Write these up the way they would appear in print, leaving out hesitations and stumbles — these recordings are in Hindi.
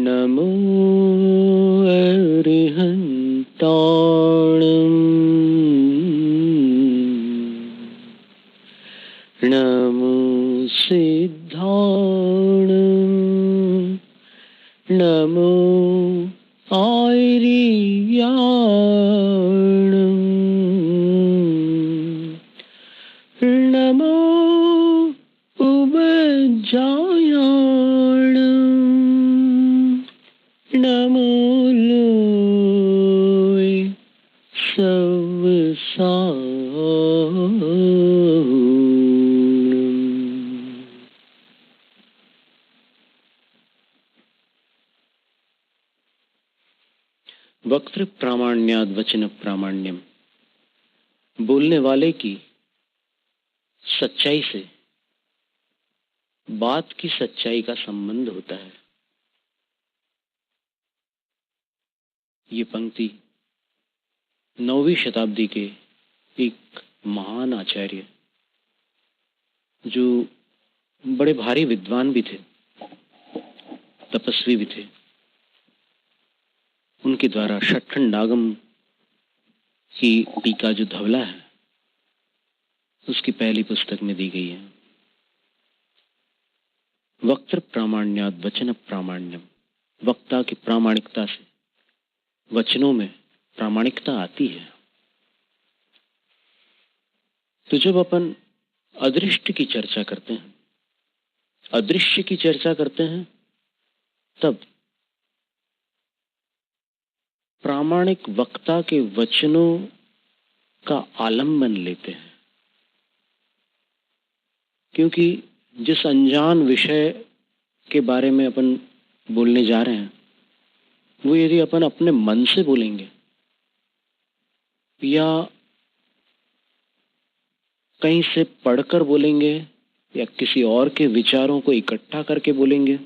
नमो अरिहन्ताणम् नमो सिद्धाणम् नमो आयर्याणम् नमो उपजायाणम् नमो लोय सवसाणम्। वक्तृ प्रामाण्याद वचन प्रामाण्यम। बोलने वाले की सच्चाई से बात की सच्चाई का संबंध होता है। ये पंक्ति 9वीं शताब्दी के एक महान आचार्य, जो बड़े भारी विद्वान भी थे, तपस्वी भी थे, उनके द्वारा षट्खंडागम की टीका जो धवला है, उसकी पहली पुस्तक में दी गई है। वक्तृ प्रामाण्याद वचन प्रामाण्यम। वक्ता की प्रामाणिकता से वचनों में प्रामाणिकता आती है। तो जब अपन अदृष्ट की चर्चा करते हैं, अदृश्य की चर्चा करते हैं, तब प्रामाणिक वक्ता के वचनों का आलंबन लेते हैं, क्योंकि जिस अनजान विषय के बारे में अपन बोलने जा रहे हैं, वो यदि अपन अपने मन से बोलेंगे या कहीं से पढ़कर बोलेंगे या किसी और के विचारों को इकट्ठा करके बोलेंगे,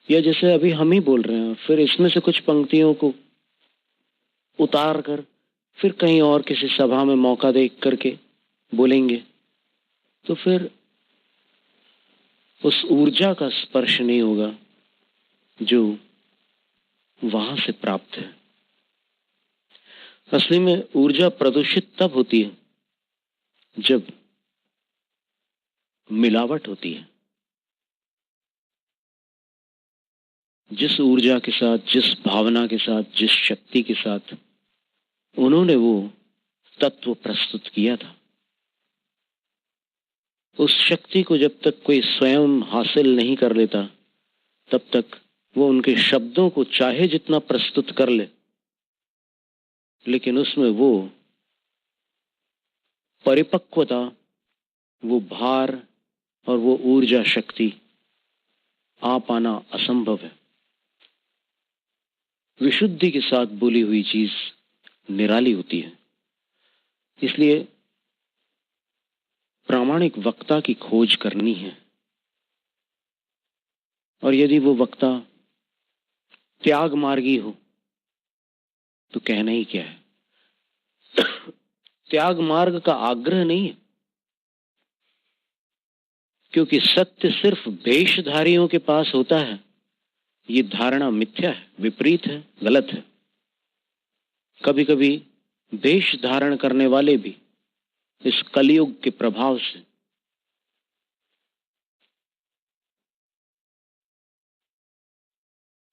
या जैसे अभी हम ही बोल रहे हैं, फिर इसमें से कुछ पंक्तियों को उतार कर फिर कहीं और किसी सभा में मौका देख करके बोलेंगे, तो फिर उस ऊर्जा का स्पर्श नहीं होगा जो वहां से प्राप्त है। असली में ऊर्जा प्रदूषित तब होती है जब मिलावट होती है। जिस ऊर्जा के साथ, जिस भावना के साथ, जिस शक्ति के साथ उन्होंने वो तत्व प्रस्तुत किया था, उस शक्ति को जब तक कोई स्वयं हासिल नहीं कर लेता, तब तक वो उनके शब्दों को चाहे जितना प्रस्तुत कर ले, लेकिन उसमें वो परिपक्वता, वो भार और वो ऊर्जा शक्ति आ पाना असंभव है। विशुद्धि के साथ बोली हुई चीज निराली होती है। इसलिए प्रामाणिक वक्ता की खोज करनी है। और यदि वो वक्ता त्याग मार्गी हो तो कहना ही क्या है। त्याग मार्ग का आग्रह नहीं है, क्योंकि सत्य सिर्फ वेशधारियों के पास होता है, ये धारणा मिथ्या है, विपरीत है, गलत है। कभी कभी वेश धारण करने वाले भी इस कलयुग के प्रभाव से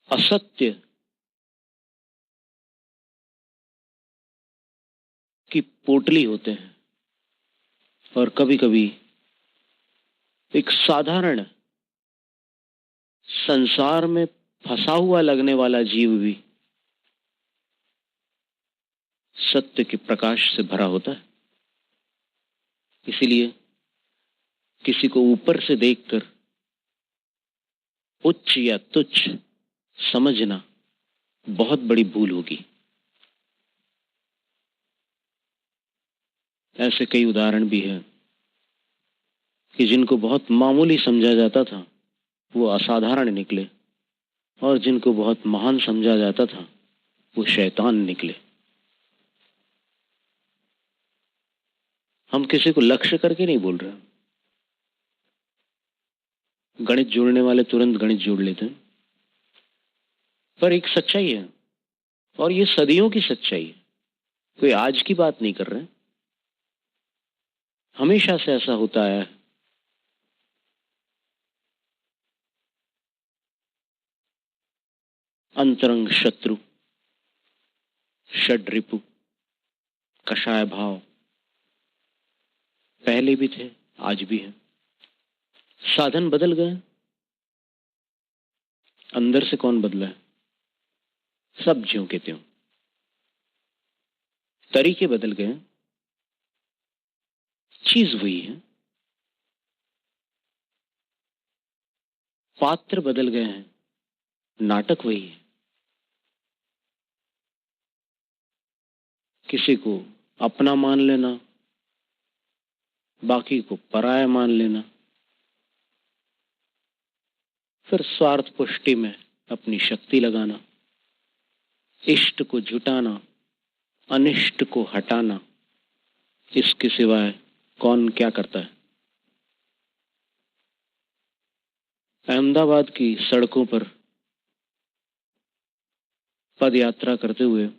असत्य की पोटली होते हैं, और कभी कभी एक साधारण संसार में फंसा हुआ लगने वाला जीव भी सत्य के प्रकाश से भरा होता है। इसीलिए किसी को ऊपर से देखकर उच्च या तुच्छ समझना बहुत बड़ी भूल होगी। ऐसे कई उदाहरण भी हैं कि जिनको बहुत मामूली समझा जाता था वो असाधारण निकले, और जिनको बहुत महान समझा जाता था वो शैतान निकले। हम किसी को लक्ष्य करके नहीं बोल रहे। गणित जोड़ने वाले तुरंत गणित जोड़ लेते हैं, पर एक सच्चाई है, और ये सदियों की सच्चाई है, कोई आज की बात नहीं कर रहे, हमेशा से ऐसा होता आया है। अंतरंग शत्रु, षड्रिपु, कषाय भाव पहले भी थे, आज भी हैं। साधन बदल गए, अंदर से कौन बदला है? सब ज्यों के त्यों। तरीके बदल गए, चीज वही है। पात्र बदल गए हैं, नाटक वही है। किसी को अपना मान लेना, बाकी को पराया मान लेना, फिर स्वार्थ पुष्टि में अपनी शक्ति लगाना, इष्ट को जुटाना, अनिष्ट को हटाना, इसके सिवाय कौन क्या करता है? अहमदाबाद की सड़कों पर पद यात्रा करते हुए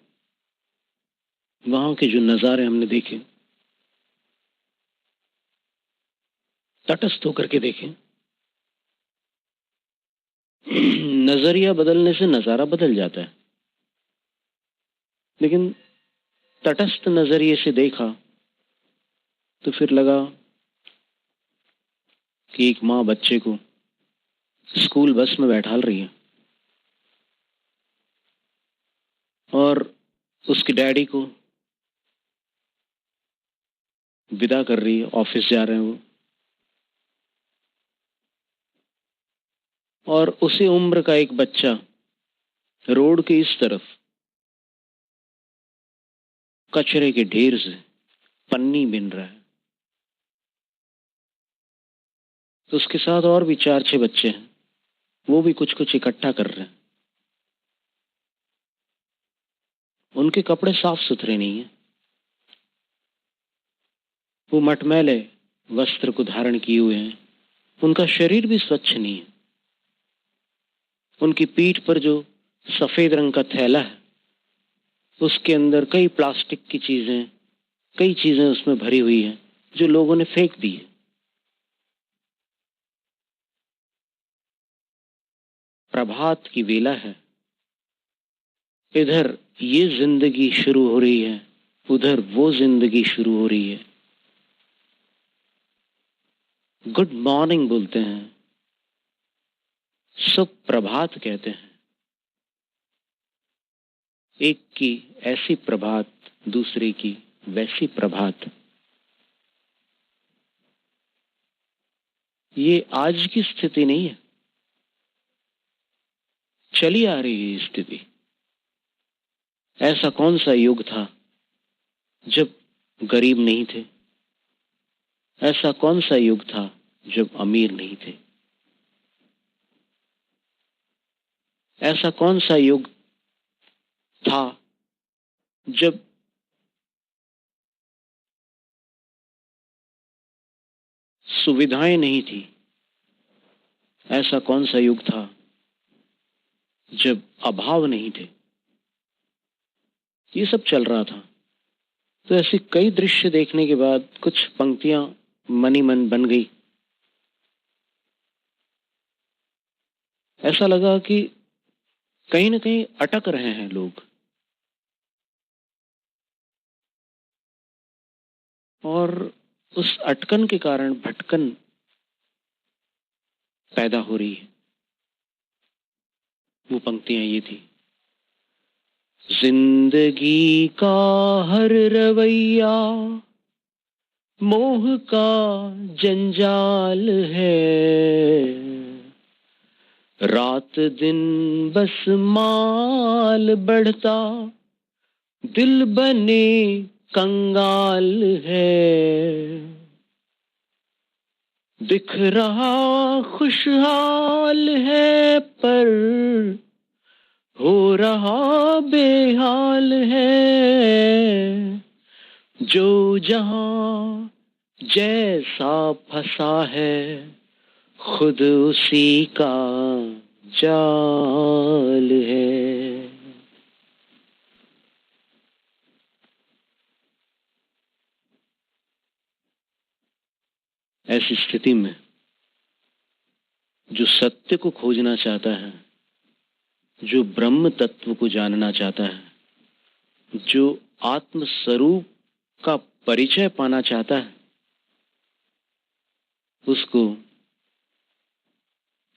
वहां के जो नजारे हमने देखे, तटस्थ होकर के देखे। नजरिया बदलने से नजारा बदल जाता है, लेकिन तटस्थ नजरिए से देखा तो फिर लगा कि एक माँ बच्चे को स्कूल बस में बैठाल रही है और उसके डैडी को विदा कर रही है, ऑफिस जा रहे हैं वो, और उसी उम्र का एक बच्चा रोड के इस तरफ कचरे के ढेर से पन्नी बिन रहा है। तो उसके साथ और भी 4-6 बच्चे हैं, वो भी कुछ कुछ इकट्ठा कर रहे हैं। उनके कपड़े साफ सुथरे नहीं है, वो मटमैले वस्त्र को धारण किए हुए हैं, उनका शरीर भी स्वच्छ नहीं है। उनकी पीठ पर जो सफेद रंग का थैला है, उसके अंदर कई प्लास्टिक की चीजें, कई चीजें उसमें भरी हुई हैं जो लोगों ने फेंक दी है। प्रभात की वेला है, इधर ये जिंदगी शुरू हो रही है, उधर वो जिंदगी शुरू हो रही है। गुड मॉर्निंग बोलते हैं, सुप्रभात कहते हैं। एक की ऐसी प्रभात, दूसरे की वैसी प्रभात। ये आज की स्थिति नहीं है, चली आ रही है स्थिति। ऐसा कौन सा युग था जब गरीब नहीं थे? ऐसा कौन सा युग था जब अमीर नहीं थे? ऐसा कौन सा युग था जब सुविधाएं नहीं थी? ऐसा कौन सा युग था जब अभाव नहीं थे? ये सब चल रहा था। तो ऐसे कई दृश्य देखने के बाद कुछ पंक्तियां मन ही मन बन गई। ऐसा लगा कि कहीं ना कहीं अटक रहे हैं लोग, और उस अटकन के कारण भटकन पैदा हो रही है। वो पंक्तियां ये थी: जिंदगी का हर रवैया मोह का जंजाल है, रात दिन बस माल बढ़ता दिल बने कंगाल है, दिख रहा खुशहाल है पर हो रहा बेहाल है, जो जहां जैसा फंसा है खुद उसी का जाल है। ऐसी स्थिति में जो सत्य को खोजना चाहता है, जो ब्रह्म तत्व को जानना चाहता है, जो आत्म स्वरूप का परिचय पाना चाहता है, उसको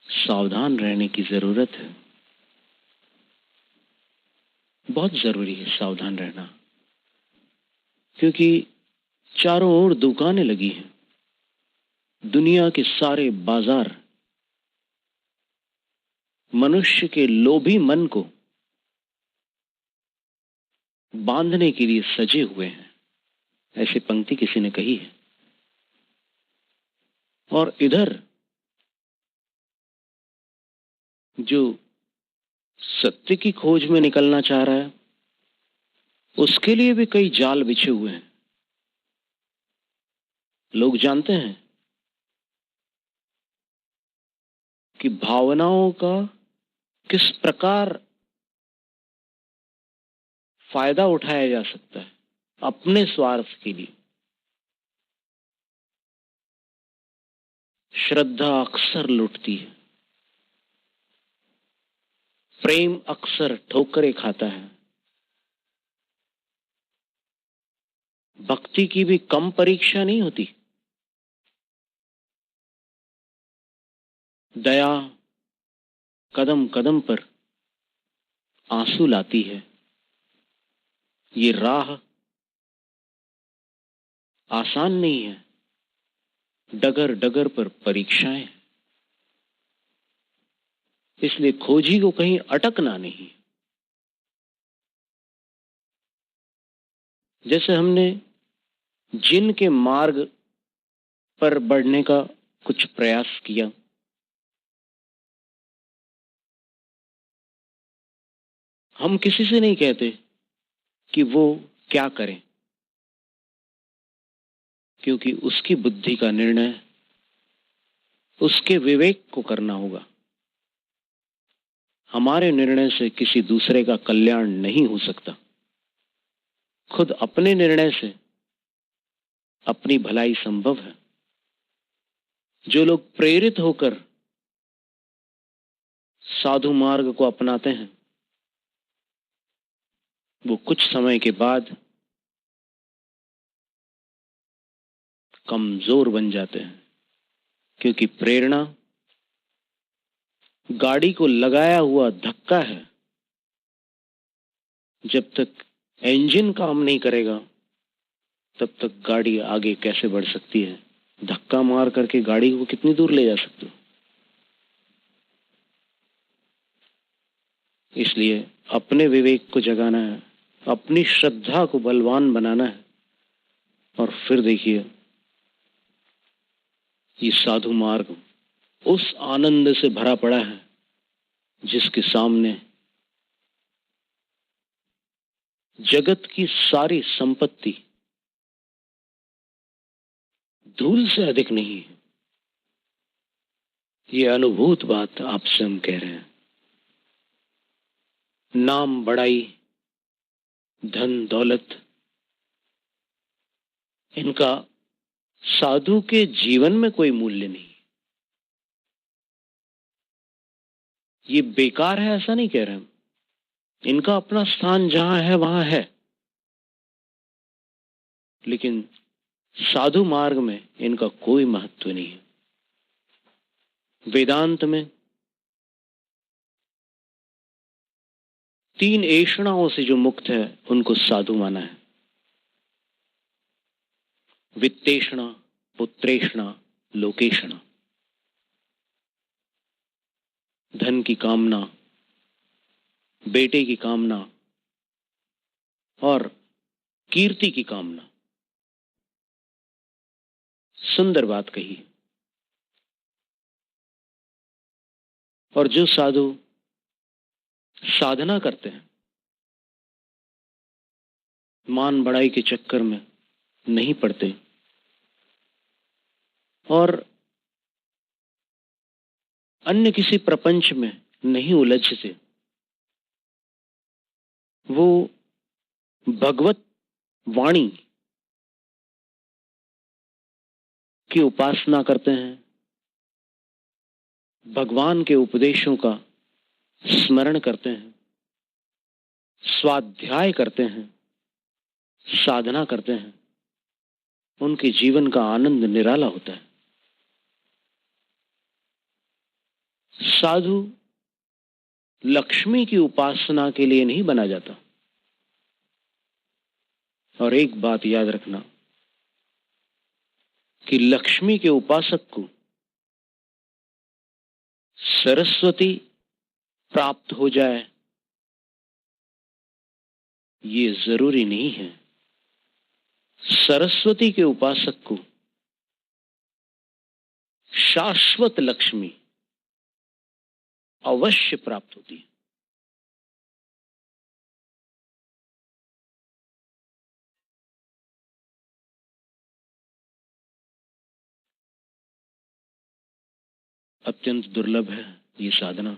सावधान रहने की जरूरत है। बहुत जरूरी है सावधान रहना, क्योंकि चारों ओर दुकानें लगी हैं। दुनिया के सारे बाजार मनुष्य के लोभी मन को बांधने के लिए सजे हुए हैं, ऐसी पंक्ति किसी ने कही है। और इधर जो सत्य की खोज में निकलना चाह रहा है, उसके लिए भी कई जाल बिछे हुए हैं। लोग जानते हैं कि भावनाओं का किस प्रकार फायदा उठाया जा सकता है अपने स्वार्थ के लिए। श्रद्धा अक्सर लुटती है, प्रेम अक्सर ठोकरें खाता है, भक्ति की भी कम परीक्षा नहीं होती। दया कदम कदम पर आंसू लाती है। ये राह आसान नहीं है, डगर डगर पर परीक्षाएं। इसलिए खोजी को कहीं अटकना नहीं। जैसे हमने जिन के मार्ग पर बढ़ने का कुछ प्रयास किया, हम किसी से नहीं कहते कि वो क्या करें, क्योंकि उसकी बुद्धि का निर्णय उसके विवेक को करना होगा। हमारे निर्णय से किसी दूसरे का कल्याण नहीं हो सकता। खुद अपने निर्णय से अपनी भलाई संभव है। जो लोग प्रेरित होकर साधु मार्ग को अपनाते हैं, वो कुछ समय के बाद कमजोर बन जाते हैं, क्योंकि प्रेरणा गाड़ी को लगाया हुआ धक्का है। जब तक इंजन काम नहीं करेगा, तब तक गाड़ी आगे कैसे बढ़ सकती है? धक्का मार करके गाड़ी को कितनी दूर ले जा सकते हो? इसलिए अपने विवेक को जगाना है, अपनी श्रद्धा को बलवान बनाना है। और फिर देखिए, ये साधु मार्ग उस आनंद से भरा पड़ा है जिसके सामने जगत की सारी संपत्ति धूल से अधिक नहीं है। ये अनुभूत बात आपसे हम कह रहे हैं। नाम, बड़ाई, धन, दौलत, इनका साधु के जीवन में कोई मूल्य नहीं। ये बेकार है ऐसा नहीं कह रहे हम। इनका अपना स्थान जहां है वहां है, लेकिन साधु मार्ग में इनका कोई महत्व नहीं है। वेदांत में 3 ऐषणाओं से जो मुक्त है उनको साधु माना है। वित्तेषणा, पुत्रेषणा, लोकेषणा। धन की कामना, बेटे की कामना और कीर्ति की कामना। सुंदर बात कही। और जो साधु साधना करते हैं, मान बढ़ाई के चक्कर में नहीं पड़ते और अन्य किसी प्रपंच में नहीं उलझते, वो भगवत वाणी की उपासना करते हैं, भगवान के उपदेशों का स्मरण करते हैं, स्वाध्याय करते हैं, साधना करते हैं, उनके जीवन का आनंद निराला होता है। साधु लक्ष्मी की उपासना के लिए नहीं बना जाता। और एक बात याद रखना कि लक्ष्मी के उपासक को सरस्वती प्राप्त हो जाए ये जरूरी नहीं है। सरस्वती के उपासक को शाश्वत लक्ष्मी अवश्य प्राप्त होती है। अत्यंत दुर्लभ है ये साधना,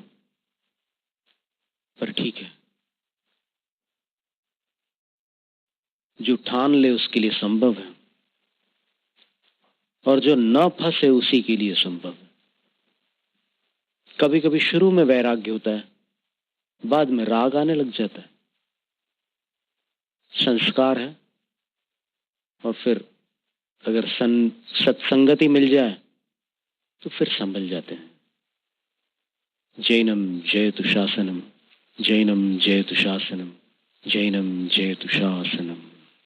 पर ठीक है, जो ठान ले उसके लिए संभव है, और जो न फंसे उसी के लिए संभव है। कभी कभी शुरू में वैराग्य होता है, बाद में राग आने लग जाता है, संस्कार है, और फिर अगर सत्संगति मिल जाए तो फिर संभल जाते हैं। जैनम जयतु शासनम, जैनम जयतु शासनम, जैनम जयतु शासनम।